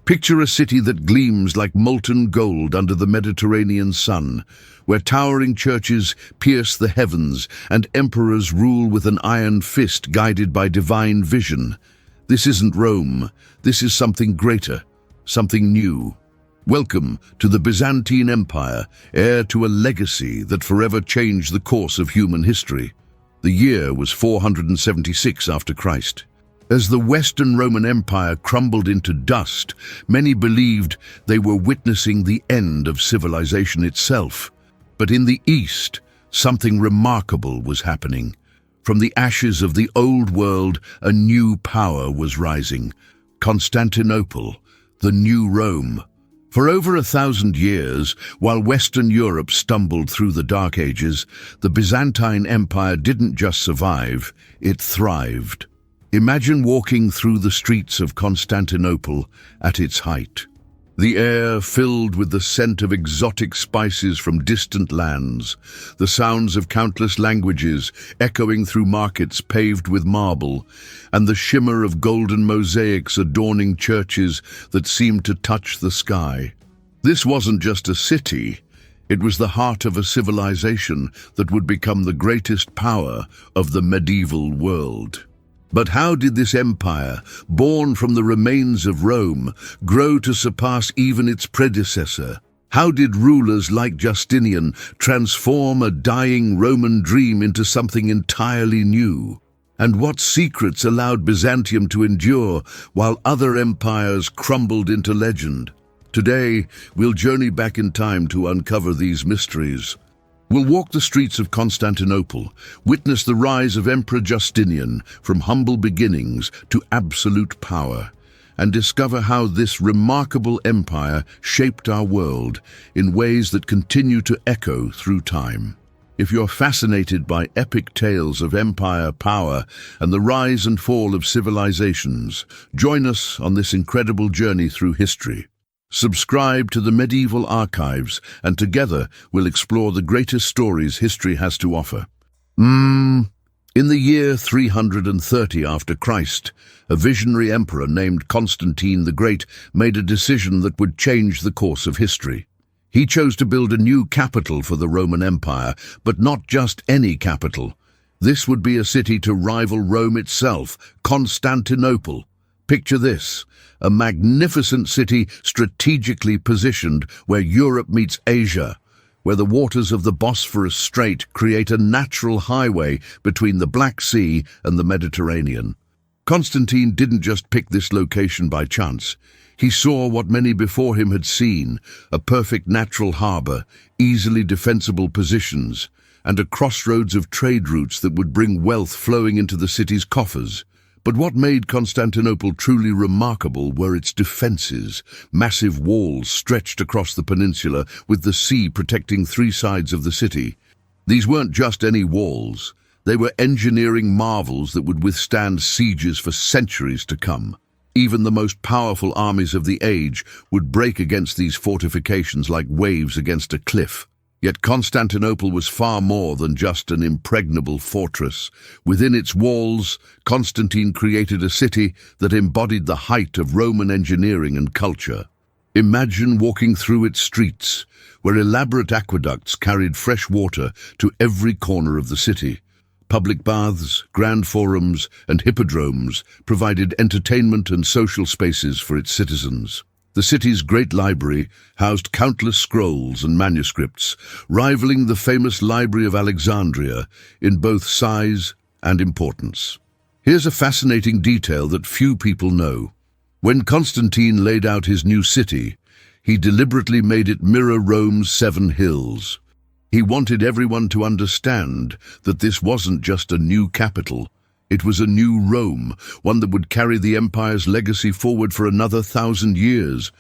Picture a city that gleams like molten gold under the Mediterranean sun, where towering churches pierce the heavens and emperors rule with an iron fist guided by divine vision. This isn't Rome. This is something greater, something new. Welcome to the Byzantine Empire, heir to a legacy that forever changed the course of human history. The year was 476 after Christ. As the Western Roman Empire crumbled into dust, many believed they were witnessing the end of civilization itself. But in the East, something remarkable was happening. From the ashes of the old world, a new power was rising. Constantinople, the new Rome. For over 1,000 years, while Western Europe stumbled through the Dark Ages, the Byzantine Empire didn't just survive, it thrived. Imagine walking through the streets of Constantinople at its height. The air filled with the scent of exotic spices from distant lands, the sounds of countless languages echoing through markets paved with marble, and the shimmer of golden mosaics adorning churches that seemed to touch the sky. This wasn't just a city, it was the heart of a civilization that would become the greatest power of the medieval world. But how did this empire, born from the remains of Rome, grow to surpass even its predecessor? How did rulers like Justinian transform a dying Roman dream into something entirely new? And what secrets allowed Byzantium to endure while other empires crumbled into legend? Today, we'll journey back in time to uncover these mysteries. We'll walk the streets of Constantinople, witness the rise of Emperor Justinian from humble beginnings to absolute power, and discover how this remarkable empire shaped our world in ways that continue to echo through time. If you're fascinated by epic tales of empire power and the rise and fall of civilizations, join us on this incredible journey through history. Subscribe to the Medieval Archives, and together we'll explore the greatest stories history has to offer. In the year 330 after Christ, a visionary emperor named Constantine the Great made a decision that would change the course of history. He chose to build a new capital for the Roman Empire, but not just any capital. This would be a city to rival Rome itself, Constantinople. Picture this, a magnificent city strategically positioned where Europe meets Asia, where the waters of the Bosphorus Strait create a natural highway between the Black Sea and the Mediterranean. Constantine didn't just pick this location by chance. He saw what many before him had seen, a perfect natural harbor, easily defensible positions, and a crossroads of trade routes that would bring wealth flowing into the city's coffers. But what made Constantinople truly remarkable were its defenses, massive walls stretched across the peninsula with the sea protecting three sides of the city. These weren't just any walls, they were engineering marvels that would withstand sieges for centuries to come. Even the most powerful armies of the age would break against these fortifications like waves against a cliff. Yet Constantinople was far more than just an impregnable fortress. Within its walls, Constantine created a city that embodied the height of Roman engineering and culture. Imagine walking through its streets, where elaborate aqueducts carried fresh water to every corner of the city. Public baths, grand forums, and hippodromes provided entertainment and social spaces for its citizens. The city's great library housed countless scrolls and manuscripts, rivaling the famous Library of Alexandria in both size and importance. Here's a fascinating detail that few people know. When Constantine laid out his new city, he deliberately made it mirror Rome's 7 hills. He wanted everyone to understand that this wasn't just a new capital. It was a new Rome, one that would carry the empire's legacy forward for another 1,000 years.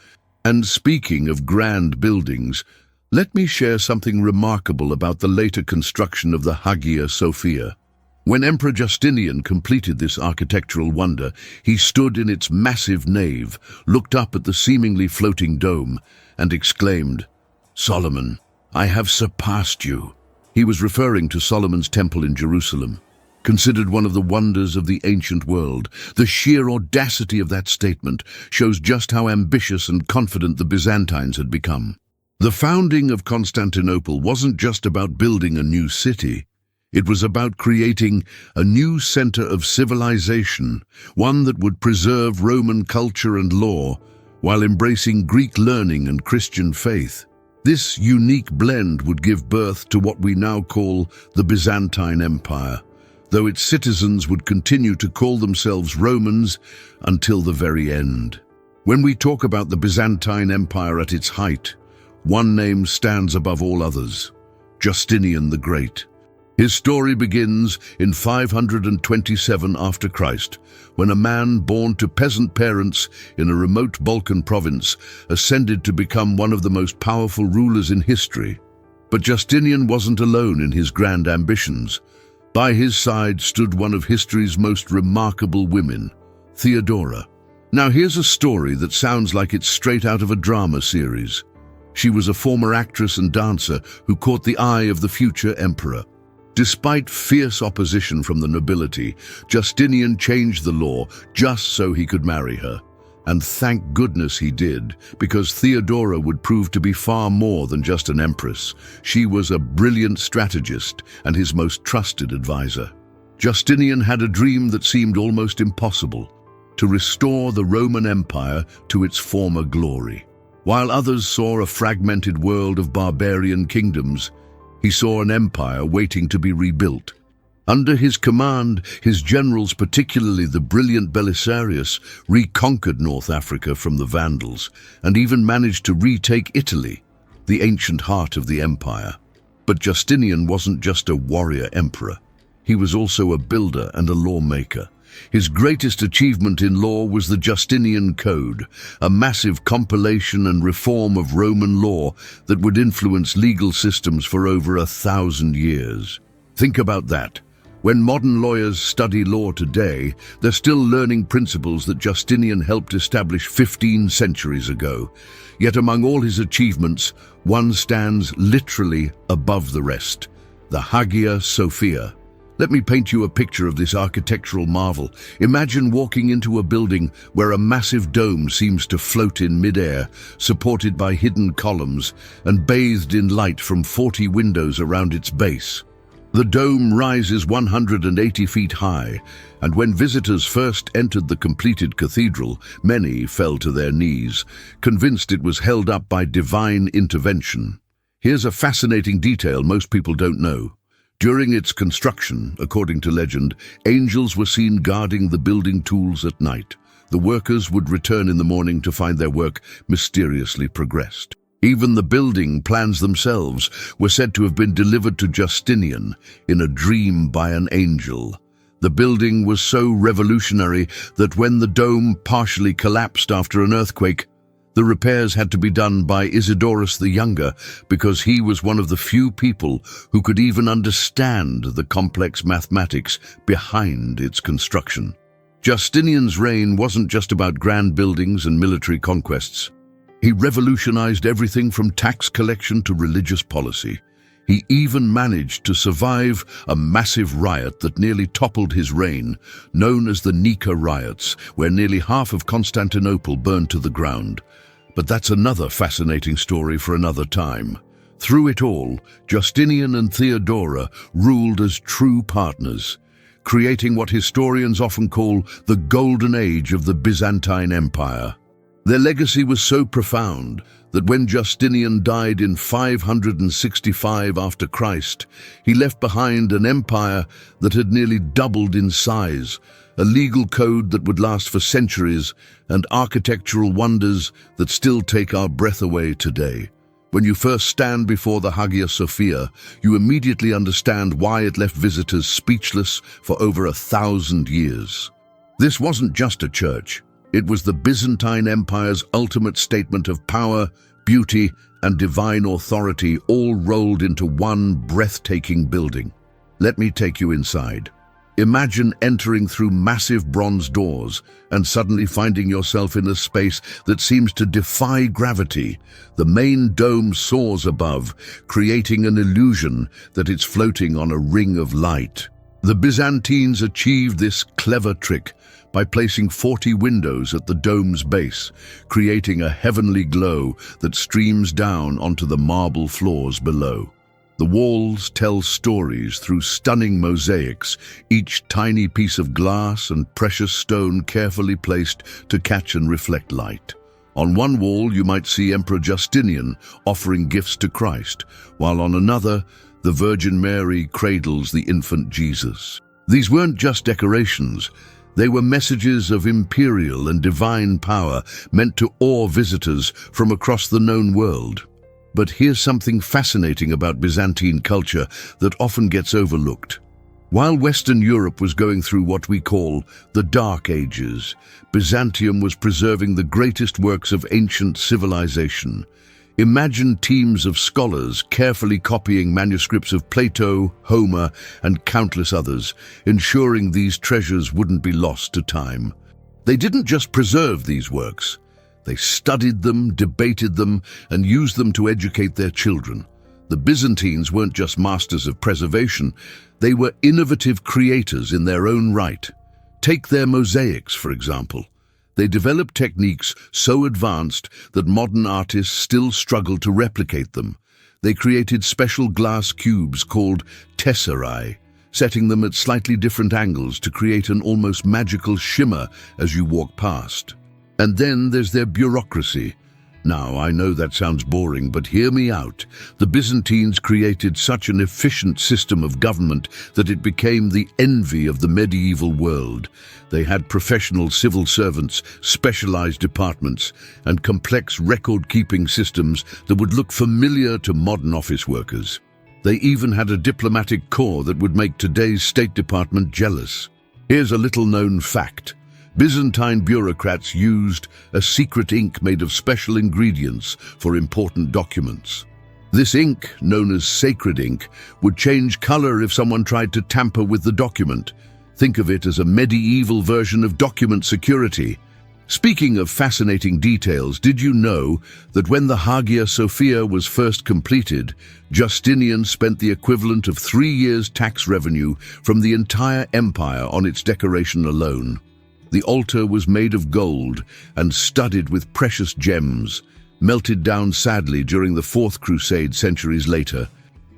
And speaking of grand buildings, let me share something remarkable about the later construction of the Hagia Sophia. When Emperor Justinian completed this architectural wonder, he stood in its massive nave, looked up at the seemingly floating dome, and exclaimed, "Solomon, I have surpassed you." He was referring to Solomon's temple in Jerusalem. Considered one of the wonders of the ancient world, the sheer audacity of that statement shows just how ambitious and confident the Byzantines had become. The founding of Constantinople wasn't just about building a new city. It was about creating a new center of civilization, one that would preserve Roman culture and law while embracing Greek learning and Christian faith. This unique blend would give birth to what we now call the Byzantine Empire, though its citizens would continue to call themselves Romans until the very end. When we talk about the Byzantine Empire at its height, one name stands above all others: Justinian the Great. His story begins in 527 after Christ, when a man born to peasant parents in a remote Balkan province ascended to become one of the most powerful rulers in history. But Justinian wasn't alone in his grand ambitions. By his side stood one of history's most remarkable women, Theodora. Now here's a story that sounds like it's straight out of a drama series. She was a former actress and dancer who caught the eye of the future emperor. Despite fierce opposition from the nobility, Justinian changed the law just so he could marry her. And thank goodness he did, because Theodora would prove to be far more than just an empress. She was a brilliant strategist and his most trusted advisor. Justinian had a dream that seemed almost impossible: to restore the Roman Empire to its former glory. While others saw a fragmented world of barbarian kingdoms, he saw an empire waiting to be rebuilt. Under his command, his generals, particularly the brilliant Belisarius, reconquered North Africa from the Vandals and even managed to retake Italy, the ancient heart of the empire. But Justinian wasn't just a warrior emperor. He was also a builder and a lawmaker. His greatest achievement in law was the Justinian Code, a massive compilation and reform of Roman law that would influence legal systems for over 1,000 years. Think about that. When modern lawyers study law today, they're still learning principles that Justinian helped establish 15 centuries ago. Yet among all his achievements, one stands literally above the rest: the Hagia Sophia. Let me paint you a picture of this architectural marvel. Imagine walking into a building where a massive dome seems to float in mid-air, supported by hidden columns and bathed in light from 40 windows around its base. The dome rises 180 feet high, and when visitors first entered the completed cathedral, many fell to their knees, convinced it was held up by divine intervention. Here's a fascinating detail most people don't know. During its construction, according to legend, angels were seen guarding the building tools at night. The workers would return in the morning to find their work mysteriously progressed. Even the building plans themselves were said to have been delivered to Justinian in a dream by an angel. The building was so revolutionary that when the dome partially collapsed after an earthquake, the repairs had to be done by Isidorus the Younger, because he was one of the few people who could even understand the complex mathematics behind its construction. Justinian's reign wasn't just about grand buildings and military conquests. He revolutionized everything from tax collection to religious policy. He even managed to survive a massive riot that nearly toppled his reign, known as the Nika riots, where nearly half of Constantinople burned to the ground. But that's another fascinating story for another time. Through it all, Justinian and Theodora ruled as true partners, creating what historians often call the Golden Age of the Byzantine Empire. Their legacy was so profound that when Justinian died in 565 after Christ, he left behind an empire that had nearly doubled in size, a legal code that would last for centuries, and architectural wonders that still take our breath away today. When you first stand before the Hagia Sophia, you immediately understand why it left visitors speechless for over 1,000 years. This wasn't just a church. It was the Byzantine Empire's ultimate statement of power, beauty, and divine authority, all rolled into one breathtaking building. Let me take you inside. Imagine entering through massive bronze doors and suddenly finding yourself in a space that seems to defy gravity. The main dome soars above, creating an illusion that it's floating on a ring of light. The Byzantines achieved this clever trick by placing 40 windows at the dome's base, creating a heavenly glow that streams down onto the marble floors below. The walls tell stories through stunning mosaics, each tiny piece of glass and precious stone carefully placed to catch and reflect light. On one wall you might see Emperor Justinian offering gifts to Christ, while on another, the Virgin Mary cradles the infant Jesus. These weren't just decorations, they were messages of imperial and divine power meant to awe visitors from across the known world. But here's something fascinating about Byzantine culture that often gets overlooked. While Western Europe was going through what we call the Dark Ages, Byzantium was preserving the greatest works of ancient civilization. Imagine teams of scholars carefully copying manuscripts of Plato, Homer, and countless others, ensuring these treasures wouldn't be lost to time. They didn't just preserve these works. They studied them, debated them, and used them to educate their children. The Byzantines weren't just masters of preservation, they were innovative creators in their own right. Take their mosaics, for example. They developed techniques so advanced that modern artists still struggle to replicate them. They created special glass cubes called tesserae, setting them at slightly different angles to create an almost magical shimmer as you walk past. And then there's their bureaucracy. Now, I know that sounds boring, but hear me out. The Byzantines created such an efficient system of government that it became the envy of the medieval world. They had professional civil servants, specialized departments, and complex record-keeping systems that would look familiar to modern office workers. They even had a diplomatic corps that would make today's State Department jealous. Here's a little-known fact. Byzantine bureaucrats used a secret ink made of special ingredients for important documents. This ink, known as sacred ink, would change color if someone tried to tamper with the document. Think of it as a medieval version of document security. Speaking of fascinating details, did you know that when the Hagia Sophia was first completed, Justinian spent the equivalent of 3 years' tax revenue from the entire empire on its decoration alone? The altar was made of gold and studded with precious gems, melted down sadly during the Fourth Crusade centuries later.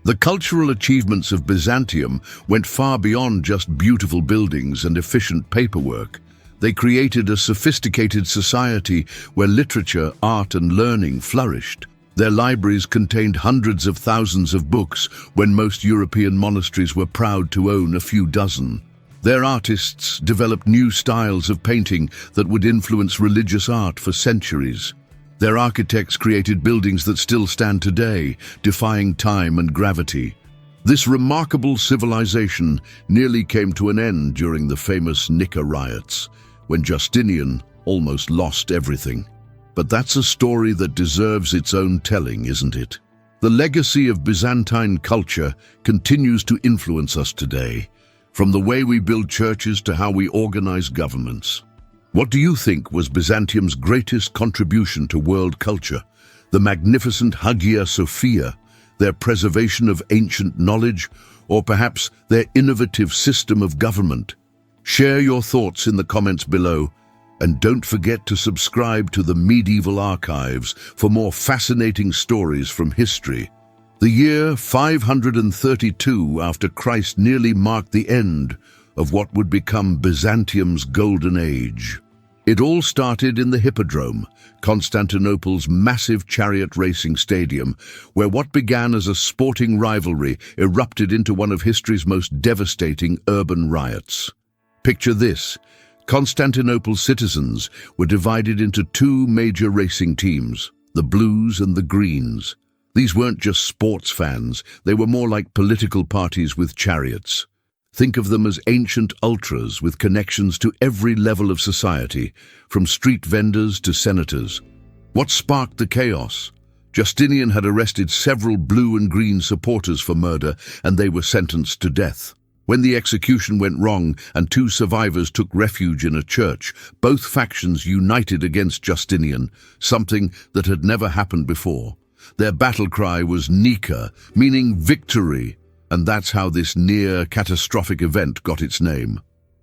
The cultural achievements of Byzantium went far beyond just beautiful buildings and efficient paperwork. They created a sophisticated society where literature, art, and learning flourished. Their libraries contained hundreds of thousands of books when most European monasteries were proud to own a few dozen. Their artists developed new styles of painting that would influence religious art for centuries. Their architects created buildings that still stand today, defying time and gravity. This remarkable civilization nearly came to an end during the famous Nika riots, when Justinian almost lost everything. But that's a story that deserves its own telling, isn't it? The legacy of Byzantine culture continues to influence us today, from the way we build churches to how we organize governments. What do you think was Byzantium's greatest contribution to world culture? The magnificent Hagia Sophia, their preservation of ancient knowledge, or perhaps their innovative system of government? Share your thoughts in the comments below, and don't forget to subscribe to the Medieval Archives for more fascinating stories from history. The year 532 after Christ nearly marked the end of what would become Byzantium's golden age. It all started in the Hippodrome, Constantinople's massive chariot racing stadium, where what began as a sporting rivalry erupted into one of history's most devastating urban riots. Picture this. Constantinople's citizens were divided into two major racing teams, the Blues and the Greens. These weren't just sports fans, they were more like political parties with chariots. Think of them as ancient ultras with connections to every level of society, from street vendors to senators. What sparked the chaos? Justinian had arrested several blue and green supporters for murder, and they were sentenced to death. When the execution went wrong and two survivors took refuge in a church, both factions united against Justinian, something that had never happened before. Their battle cry was Nika, meaning victory. And that's how this near-catastrophic event got its name.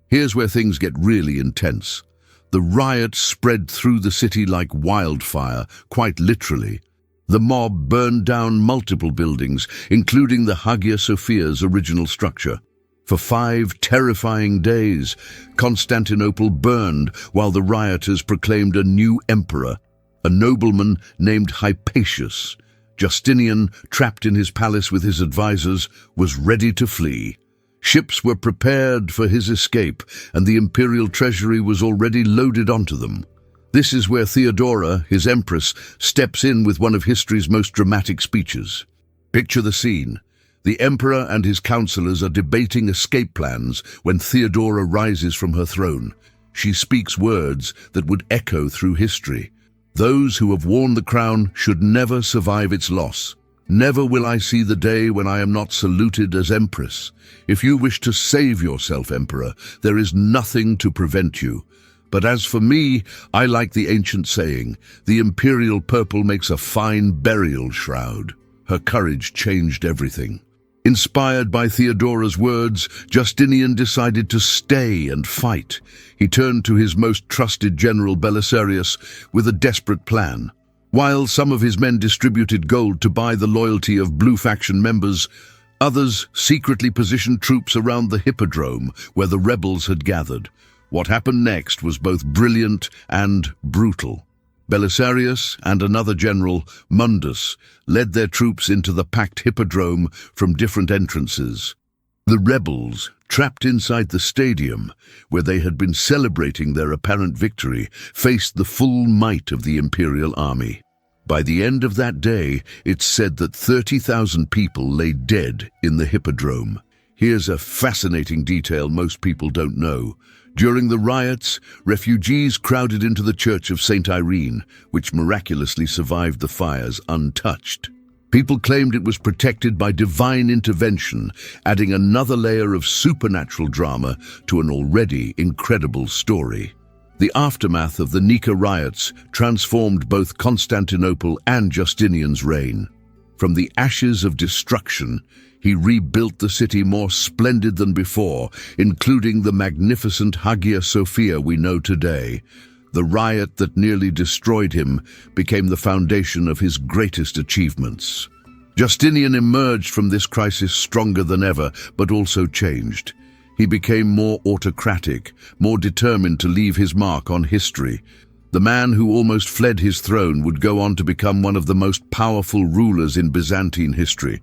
Here's where things get really intense. The riots spread through the city like wildfire, quite literally. The mob burned down multiple buildings, including the Hagia Sophia's original structure. For 5 terrifying days, Constantinople burned while the rioters proclaimed a new emperor, a nobleman named Hypatius. Justinian, trapped in his palace with his advisors, was ready to flee. Ships were prepared for his escape, and the imperial treasury was already loaded onto them. This is where Theodora, his empress, steps in with one of history's most dramatic speeches. Picture the scene. The emperor and his counselors are debating escape plans when Theodora rises from her throne. She speaks words that would echo through history. Those who have worn the crown should never survive its loss. Never will I see the day when I am not saluted as empress. If you wish to save yourself, emperor, there is nothing to prevent you. But as for me, I like the ancient saying, the imperial purple makes a fine burial shroud. Her courage changed everything. Inspired by Theodora's words, Justinian decided to stay and fight. He turned to his most trusted general Belisarius with a desperate plan. While some of his men distributed gold to buy the loyalty of Blue faction members, others secretly positioned troops around the hippodrome where the rebels had gathered. What happened next was both brilliant and brutal. Belisarius and another general, Mundus, led their troops into the packed hippodrome from different entrances. The rebels, trapped inside the stadium, where they had been celebrating their apparent victory, faced the full might of the imperial army. By the end of that day, it's said that 30,000 people lay dead in the hippodrome. Here's a fascinating detail most people don't know. During the riots, refugees crowded into the Church of St. Irene, which miraculously survived the fires untouched. People claimed it was protected by divine intervention, adding another layer of supernatural drama to an already incredible story. The aftermath of the Nika riots transformed both Constantinople and Justinian's reign. From the ashes of destruction, he rebuilt the city more splendid than before, including the magnificent Hagia Sophia we know today. The riot that nearly destroyed him became the foundation of his greatest achievements. Justinian emerged from this crisis stronger than ever, but also changed. He became more autocratic, more determined to leave his mark on history. The man who almost fled his throne would go on to become one of the most powerful rulers in Byzantine history.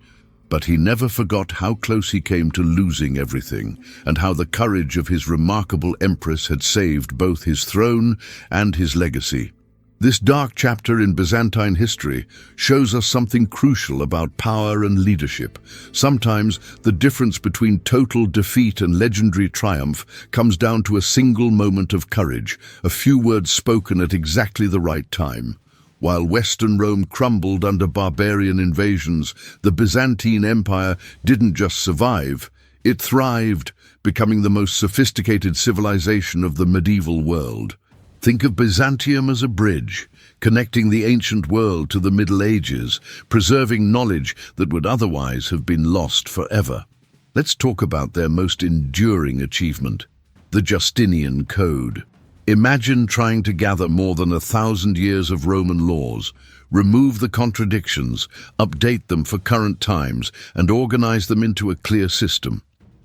But he never forgot how close he came to losing everything, and how the courage of his remarkable empress had saved both his throne and his legacy. This dark chapter in Byzantine history shows us something crucial about power and leadership. Sometimes the difference between total defeat and legendary triumph comes down to a single moment of courage, a few words spoken at exactly the right time. While Western Rome crumbled under barbarian invasions, the Byzantine Empire didn't just survive, it thrived, becoming the most sophisticated civilization of the medieval world. Think of Byzantium as a bridge, connecting the ancient world to the Middle Ages, preserving knowledge that would otherwise have been lost forever. Let's talk about their most enduring achievement, the Justinian Code. Imagine trying to gather more than 1,000 years of Roman laws, remove the contradictions, update them for current times, and organize them into a clear system.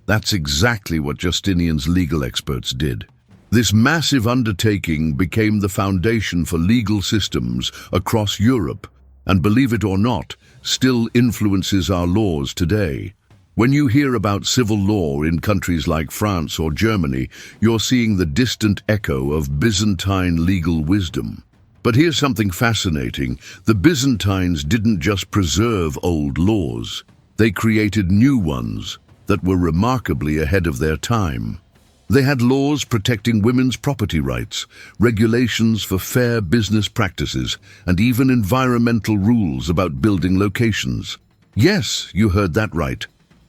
That's exactly what Justinian's legal experts did. This massive undertaking became the foundation for legal systems across Europe, and believe it or not, still influences our laws today. When you hear about civil law in countries like France or Germany, you're seeing the distant echo of Byzantine legal wisdom. But here's something fascinating. The Byzantines didn't just preserve old laws. They created new ones that were remarkably ahead of their time. They had laws protecting women's property rights, regulations for fair business practices, and even environmental rules about building locations. Yes, you heard that right.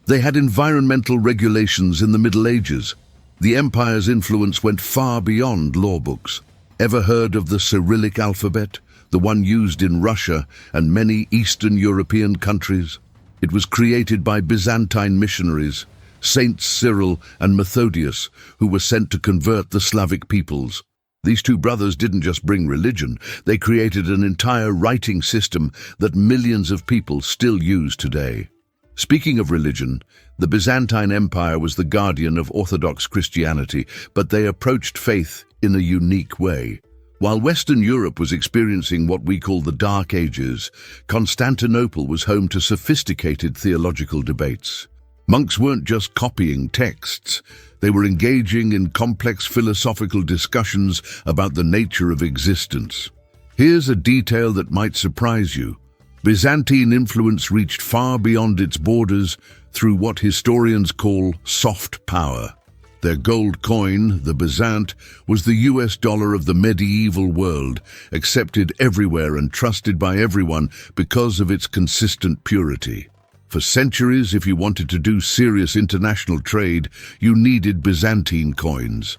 They had environmental regulations in the Middle Ages. The empire's influence went far beyond law books. Ever heard of the Cyrillic alphabet, the one used in Russia and many Eastern European countries? It was created by Byzantine missionaries, Saints Cyril and Methodius, who were sent to convert the Slavic peoples. These two brothers didn't just bring religion, they created an entire writing system that millions of people still use today. Speaking of religion, the Byzantine Empire was the guardian of Orthodox Christianity, but they approached faith in a unique way. While Western Europe was experiencing what we call the Dark Ages, Constantinople was home to sophisticated theological debates. Monks weren't just copying texts, they were engaging in complex philosophical discussions about the nature of existence. Here's a detail that might surprise you. Byzantine influence reached far beyond its borders through what historians call soft power. Their gold coin, the Byzant, was the US dollar of the medieval world, accepted everywhere and trusted by everyone because of its consistent purity. For centuries, if you wanted to do serious international trade, you needed Byzantine coins.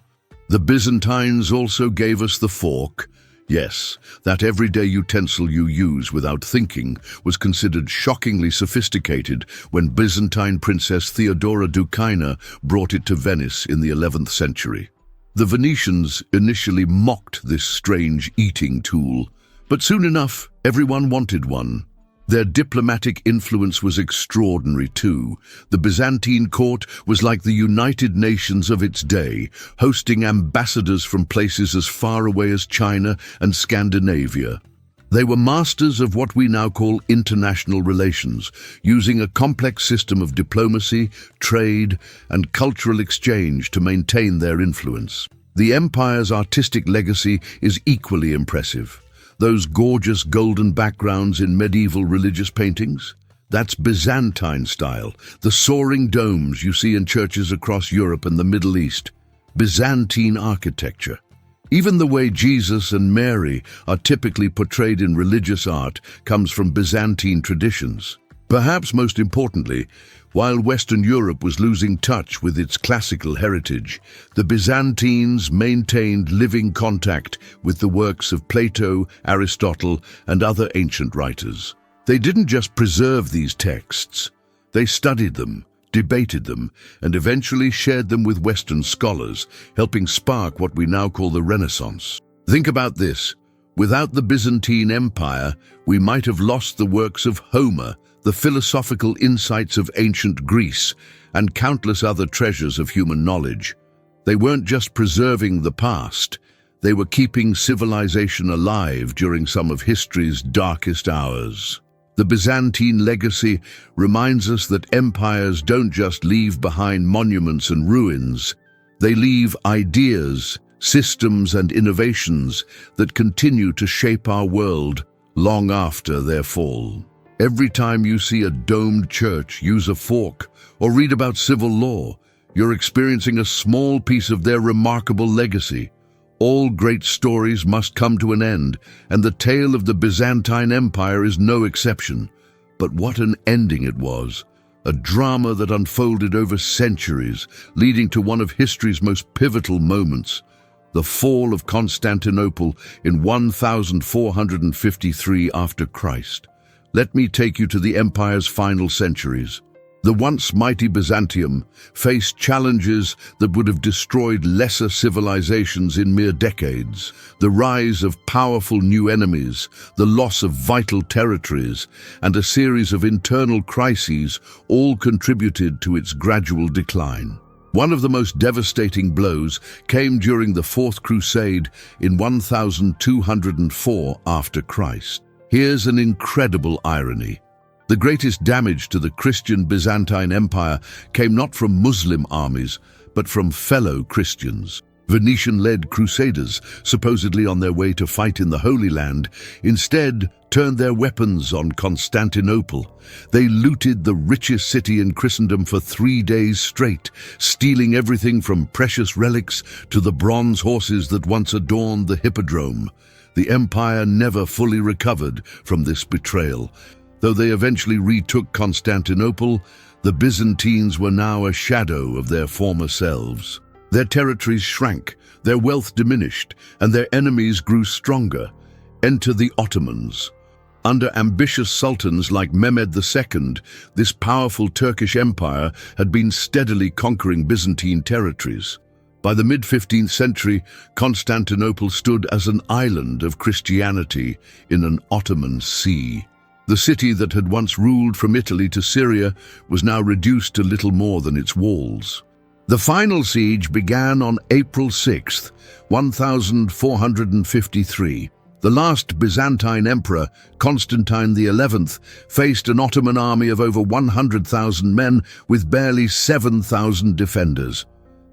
The Byzantines also gave us the fork. Yes, that everyday utensil you use without thinking was considered shockingly sophisticated when Byzantine Princess Theodora Dukaina brought it to Venice in the 11th century. The Venetians initially mocked this strange eating tool, but soon enough, everyone wanted one. Their diplomatic influence was extraordinary too. The Byzantine court was like the United Nations of its day, hosting ambassadors from places as far away as China and Scandinavia. They were masters of what we now call international relations, using a complex system of diplomacy, trade, and cultural exchange to maintain their influence. The empire's artistic legacy is equally impressive. Those gorgeous golden backgrounds in medieval religious paintings? That's Byzantine style, the soaring domes you see in churches across Europe and the Middle East. Byzantine architecture. Even the way Jesus and Mary are typically portrayed in religious art comes from Byzantine traditions. Perhaps most importantly, while Western Europe was losing touch with its classical heritage, the Byzantines maintained living contact with the works of Plato, Aristotle, and other ancient writers. They didn't just preserve these texts, they studied them, debated them, and eventually shared them with Western scholars, helping spark what we now call the Renaissance. Think about this. Without the Byzantine Empire, we might have lost the works of Homer, the philosophical insights of ancient Greece, and countless other treasures of human knowledge. They weren't just preserving the past, they were keeping civilization alive during some of history's darkest hours. The Byzantine legacy reminds us that empires don't just leave behind monuments and ruins, they leave ideas, systems, and innovations that continue to shape our world long after their fall. Every time you see a domed church use a fork or read about civil law, you're experiencing a small piece of their remarkable legacy. All great stories must come to an end, and the tale of the Byzantine Empire is no exception. But what an ending it was! A drama that unfolded over centuries, leading to one of history's most pivotal moments, the fall of Constantinople in 1453 after Christ. Let me take you to the empire's final centuries. The once mighty Byzantium faced challenges that would have destroyed lesser civilizations in mere decades. The rise of powerful new enemies, the loss of vital territories, and a series of internal crises all contributed to its gradual decline. One of the most devastating blows came during the Fourth Crusade in 1204 after Christ. Here's an incredible irony. The greatest damage to the Christian Byzantine Empire came not from Muslim armies, but from fellow Christians. Venetian-led crusaders, supposedly on their way to fight in the Holy Land, instead turned their weapons on Constantinople. They looted the richest city in Christendom for 3 days straight, stealing everything from precious relics to the bronze horses that once adorned the hippodrome. The empire never fully recovered from this betrayal. Though they eventually retook Constantinople, the Byzantines were now a shadow of their former selves. Their territories shrank, their wealth diminished, and their enemies grew stronger. Enter the Ottomans. Under ambitious sultans like Mehmed II, this powerful Turkish empire had been steadily conquering Byzantine territories. By the mid-15th century, Constantinople stood as an island of Christianity in an Ottoman sea. The city that had once ruled from Italy to Syria was now reduced to little more than its walls. The final siege began on April 6, 1453. The last Byzantine emperor, Constantine XI, faced an Ottoman army of over 100,000 men with barely 7,000 defenders.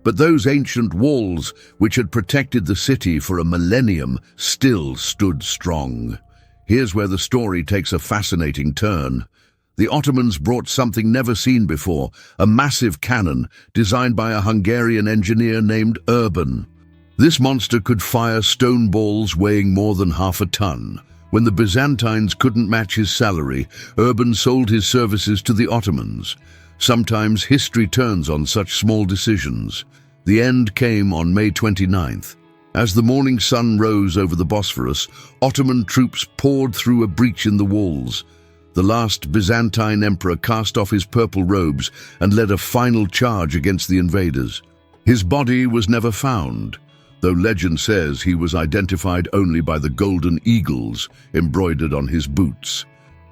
But those ancient walls, which had protected the city for a millennium, still stood strong. Here's where the story takes a fascinating turn. The Ottomans brought something never seen before, a massive cannon designed by a Hungarian engineer named Urban. This monster could fire stone balls weighing more than half a ton. When the Byzantines couldn't match his salary, Urban sold his services to the Ottomans. Sometimes history turns on such small decisions. The end came on May 29th. As the morning sun rose over the Bosphorus, Ottoman troops poured through a breach in the walls. The last Byzantine emperor cast off his purple robes and led a final charge against the invaders. His body was never found, though legend says he was identified only by the golden eagles embroidered on his boots.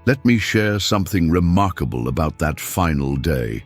Let me share something remarkable about that final day.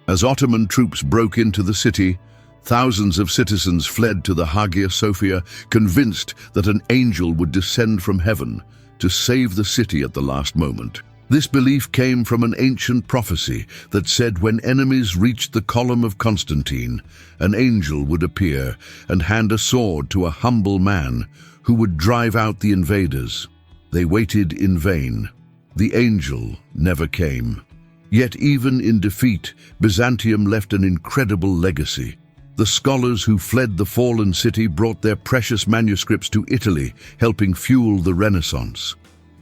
As Ottoman troops broke into the city, thousands of citizens fled to the Hagia Sophia, convinced that an angel would descend from heaven to save the city at the last moment. This belief came from an ancient prophecy that said when enemies reached the column of Constantine, an angel would appear and hand a sword to a humble man who would drive out the invaders. They waited in vain. The angel never came. Yet even in defeat, Byzantium left an incredible legacy. The scholars who fled the fallen city brought their precious manuscripts to Italy, helping fuel the Renaissance.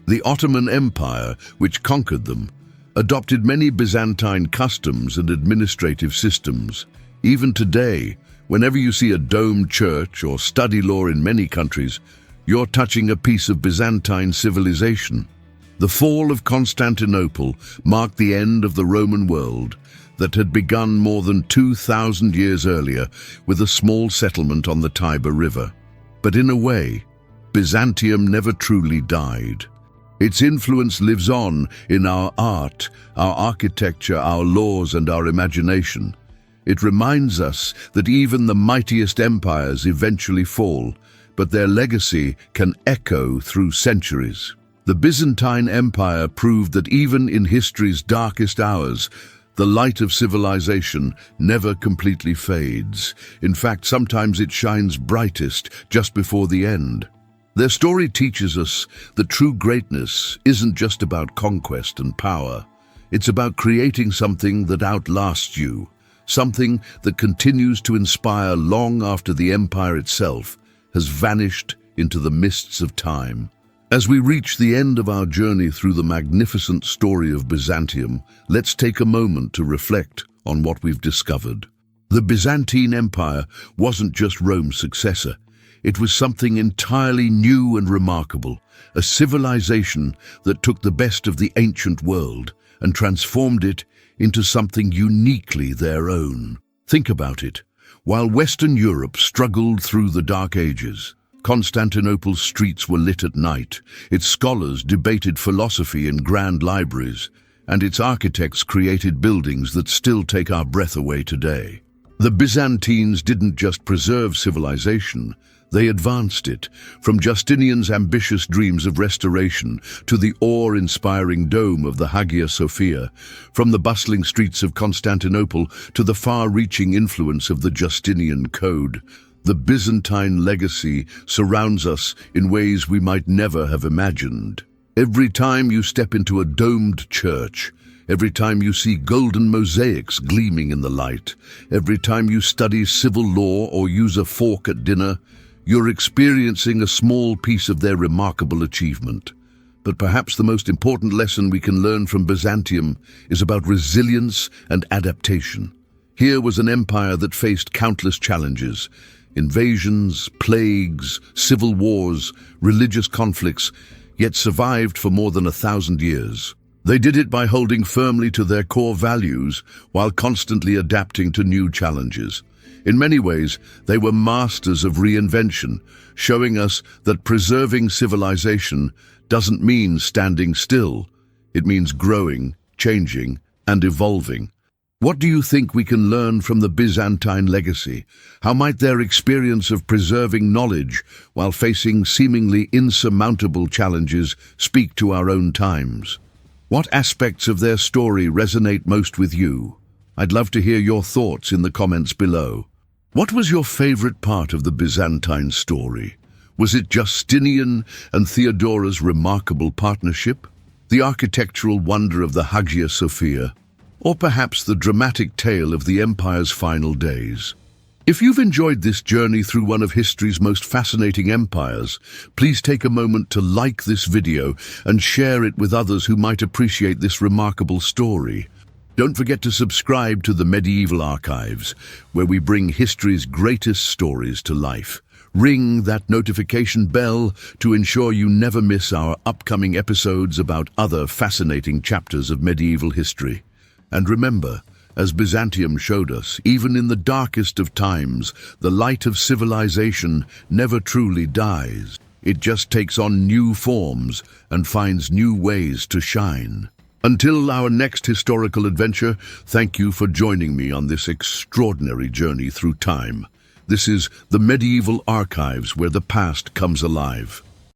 The Ottoman Empire, which conquered them, adopted many Byzantine customs and administrative systems. Even today, whenever you see a domed church or study law in many countries, you're touching a piece of Byzantine civilization. The fall of Constantinople marked the end of the Roman world that had begun more than 2,000 years earlier with a small settlement on the Tiber River. But in a way, Byzantium never truly died. Its influence lives on in our art, our architecture, our laws, and our imagination. It reminds us that even the mightiest empires eventually fall, but their legacy can echo through centuries. The Byzantine Empire proved that even in history's darkest hours, the light of civilization never completely fades. In fact, sometimes it shines brightest just before the end. Their story teaches us that true greatness isn't just about conquest and power. It's about creating something that outlasts you, something that continues to inspire long after the empire itself has vanished into the mists of time. As we reach the end of our journey through the magnificent story of Byzantium, let's take a moment to reflect on what we've discovered. The Byzantine Empire wasn't just Rome's successor. It was something entirely new and remarkable, a civilization that took the best of the ancient world and transformed it into something uniquely their own. Think about it. While Western Europe struggled through the Dark Ages, Constantinople's streets were lit at night, its scholars debated philosophy in grand libraries, and its architects created buildings that still take our breath away today. The Byzantines didn't just preserve civilization, they advanced it, from Justinian's ambitious dreams of restoration to the awe-inspiring dome of the Hagia Sophia, from the bustling streets of Constantinople to the far-reaching influence of the Justinian Code. The Byzantine legacy surrounds us in ways we might never have imagined. Every time you step into a domed church, every time you see golden mosaics gleaming in the light, every time you study civil law or use a fork at dinner, you're experiencing a small piece of their remarkable achievement. But perhaps the most important lesson we can learn from Byzantium is about resilience and adaptation. Here was an empire that faced countless challenges: invasions, plagues, civil wars, religious conflicts. yet survived for more than 1,000 years. They did it by holding firmly to their core values while constantly adapting to new challenges. In many ways, they were masters of reinvention, showing us that preserving civilization doesn't mean standing still. It means growing, changing, and evolving. What do you think we can learn from the Byzantine legacy? How might their experience of preserving knowledge while facing seemingly insurmountable challenges speak to our own times? What aspects of their story resonate most with you? I'd love to hear your thoughts in the comments below. What was your favorite part of the Byzantine story? Was it Justinian and Theodora's remarkable partnership? The architectural wonder of the Hagia Sophia? Or perhaps the dramatic tale of the empire's final days? If you've enjoyed this journey through one of history's most fascinating empires, please take a moment to like this video and share it with others who might appreciate this remarkable story. Don't forget to subscribe to the Medieval Archives, where we bring history's greatest stories to life. Ring that notification bell to ensure you never miss our upcoming episodes about other fascinating chapters of medieval history. And remember, as Byzantium showed us, even in the darkest of times, the light of civilization never truly dies. It just takes on new forms and finds new ways to shine. Until our next historical adventure, thank you for joining me on this extraordinary journey through time. This is the Medieval Archives, where the past comes alive.